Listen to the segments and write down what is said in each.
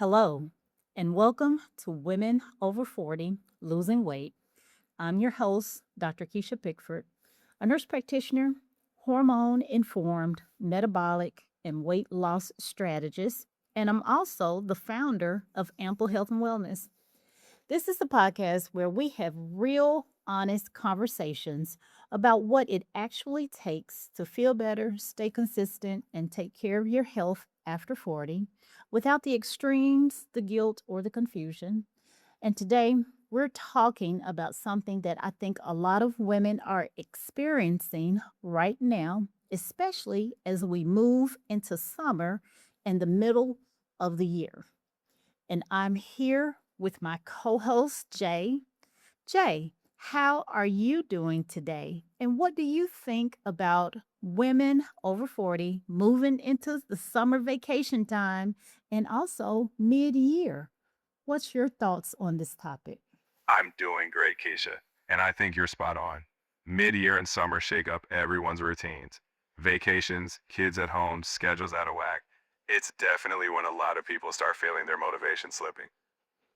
Hello, and welcome to Women Over 40 Losing Weight. I'm your host, Dr. Kisha Pickford, a nurse practitioner, hormone informed metabolic and weight loss strategist, and I'm also the founder of Ample Health and Wellness. This is the podcast where we have real, honest conversations about what it actually takes to feel better, stay consistent, and take care of your health after 40 without the extremes, the guilt, or the confusion. And today, we're talking about something that I think a lot of women are experiencing right now, especially as we move into summer and the middle of the year. And I'm here with my co host, Jay. Jay, how are you doing today? And what do you think about women over 40 moving into the summer vacation time and also mid year? What's your thoughts on this topic? I'm doing great, Keisha, and I think you're spot on. Mid-year and summer shake up everyone's routines. Vacations, kids at home, schedules out of whack. It's definitely when a lot of people start feeling their motivation slipping.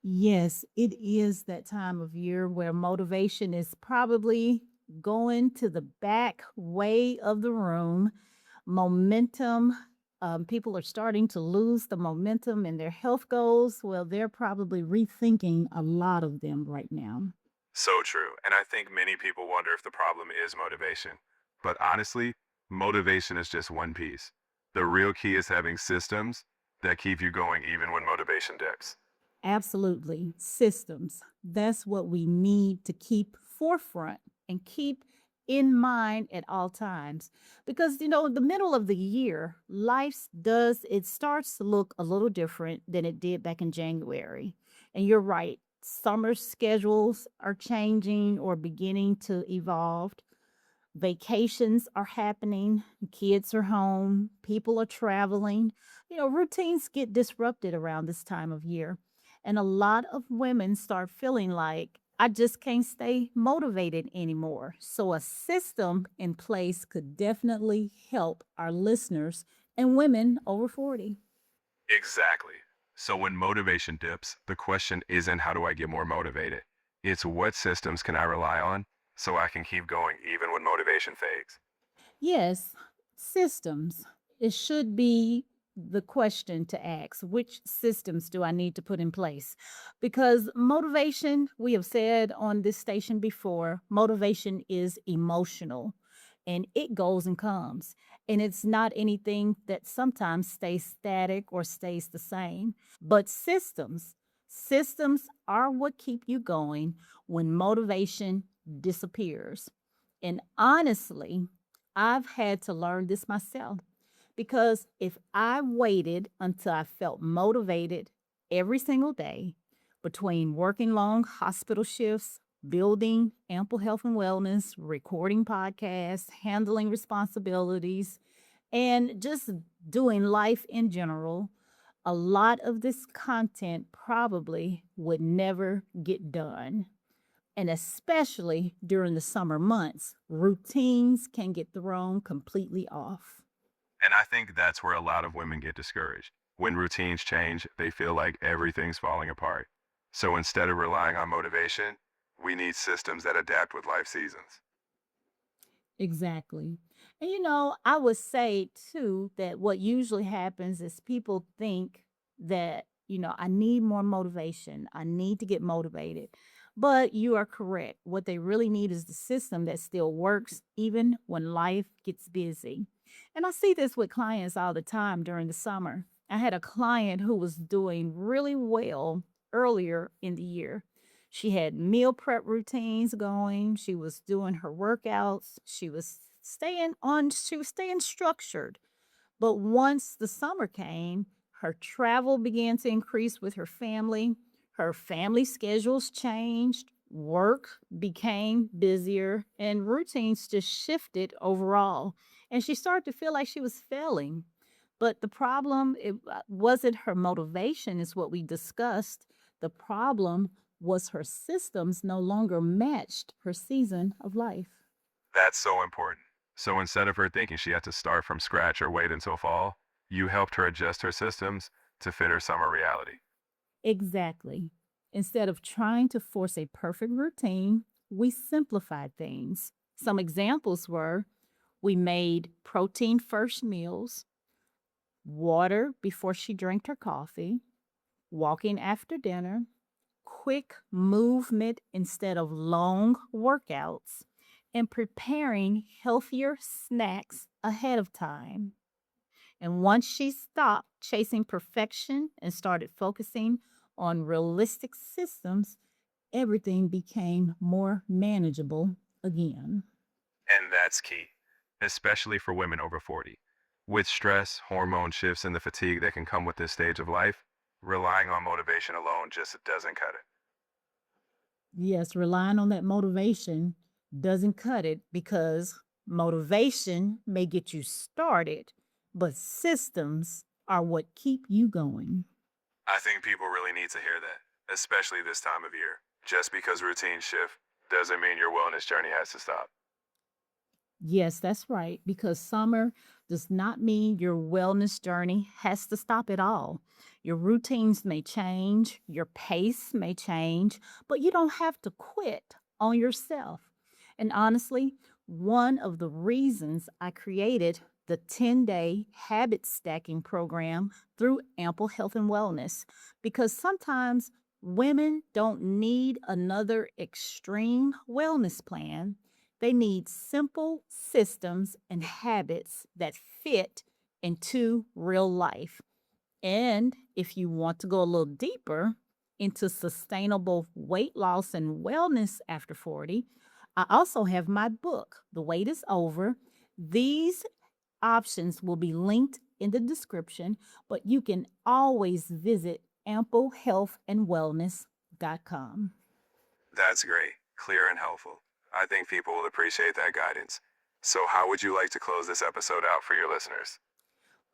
Yes, it is that time of year where motivation is probably going to the back way of the room. Momentum, people are starting to lose the momentum in their health goals. Well, they're probably rethinking a lot of them right now. So true, and I think many people wonder if the problem is motivation. But honestly, motivation is just one piece. The real key is having systems that keep you going even when motivation dips. Absolutely. Systems. That's what we need to keep forefront and keep in mind at all times. Because, the middle of the year, it starts to look a little different than it did back in January. And you're right. Summer schedules are changing or beginning to evolve. Vacations are happening, kids are home, people are traveling. Routines get disrupted around this time of year. And a lot of women start feeling like, I just can't stay motivated anymore. So, a system in place could definitely help our listeners and women over 40. Exactly. So when motivation dips, the question isn't how do I get more motivated? It's what systems can I rely on so I can keep going even when motivation fades? Yes, systems. It should be the question to ask, which systems do I need to put in place? Because motivation, we have said on this station before, motivation is emotional and it goes and comes. And it's not anything that sometimes stays static or stays the same. But systems are what keep you going when motivation disappears. And honestly, I've had to learn this myself because if I waited until I felt motivated every single day between working long hospital shifts, building ample health and wellness, recording podcasts, handling responsibilities, and just doing life in general, a lot of this content probably would never get done. And especially during the summer months, routines can get thrown completely off. And I think that's where a lot of women get discouraged. When routines change, they feel like everything's falling apart. So instead of relying on motivation, we need systems that adapt with life seasons. Exactly. And I would say too that what usually happens is people think that, I need more motivation. I need to get motivated. But you are correct. What they really need is the system that still works even when life gets busy. And I see this with clients all the time during the summer. I had a client who was doing really well earlier in the year. She had meal prep routines going. She was doing her workouts. She was staying structured. But once the summer came, her travel began to increase with her family. Her family schedules changed. Work became busier and routines just shifted overall. And she started to feel like she was failing. But the problem it wasn't her motivation, is what we discussed. The problem was her systems no longer matched her season of life. That's so important. So instead of her thinking she had to start from scratch or wait until fall, you helped her adjust her systems to fit her summer reality. Exactly. Instead of trying to force a perfect routine, we simplified things. Some examples were we made protein first meals, water before she drank her coffee, walking after dinner, quick movement instead of long workouts, and preparing healthier snacks ahead of time. And once she stopped chasing perfection and started focusing on realistic systems, everything became more manageable again. And that's key, especially for women over 40. With stress, hormone shifts, and the fatigue that can come with this stage of life, relying on motivation alone just doesn't cut it. Yes, relying on that motivation doesn't cut it because motivation may get you started, but systems are what keep you going. I think people really need to hear that, especially this time of year. Just because routines shift doesn't mean your wellness journey has to stop. Yes, that's right. Because summer does not mean your wellness journey has to stop at all. Your routines may change, your pace may change, but you don't have to quit on yourself. And honestly, one of the reasons I created the 10-day habit stacking program through Ample Health and Wellness, because sometimes women don't need another extreme wellness plan. They need simple systems and habits that fit into real life. And if you want to go a little deeper into sustainable weight loss and wellness after 40, I also have my book, The Wait is Over. These options will be linked in the description, but you can always visit amplehealthandwellness.com. That's great, clear, and helpful. I think people will appreciate that guidance. So, how would you like to close this episode out for your listeners?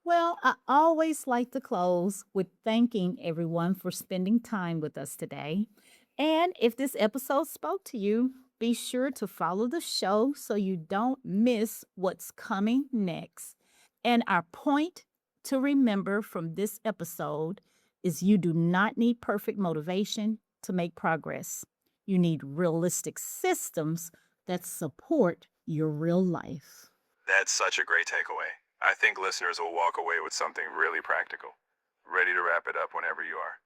Well, I always like to close with thanking everyone for spending time with us today. And if this episode spoke to you, be sure to follow the show so you don't miss what's coming next. And our point to remember from this episode is you do not need perfect motivation to make progress. You need realistic systems that support your real life. That's such a great takeaway. I think listeners will walk away with something really practical. Ready to wrap it up whenever you are.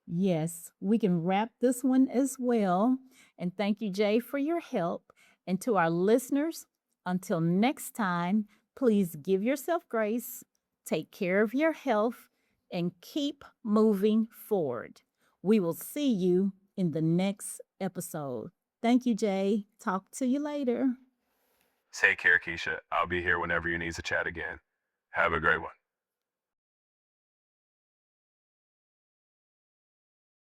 Yes, we can wrap this one as well. And thank you, Jay, for your help. And to our listeners, until next time, please give yourself grace, take care of your health, and keep moving forward. We will see you in the next episode. Thank you, Jay. Talk to you later. Take care, Keisha. I'll be here whenever you need to chat again. Have a great one.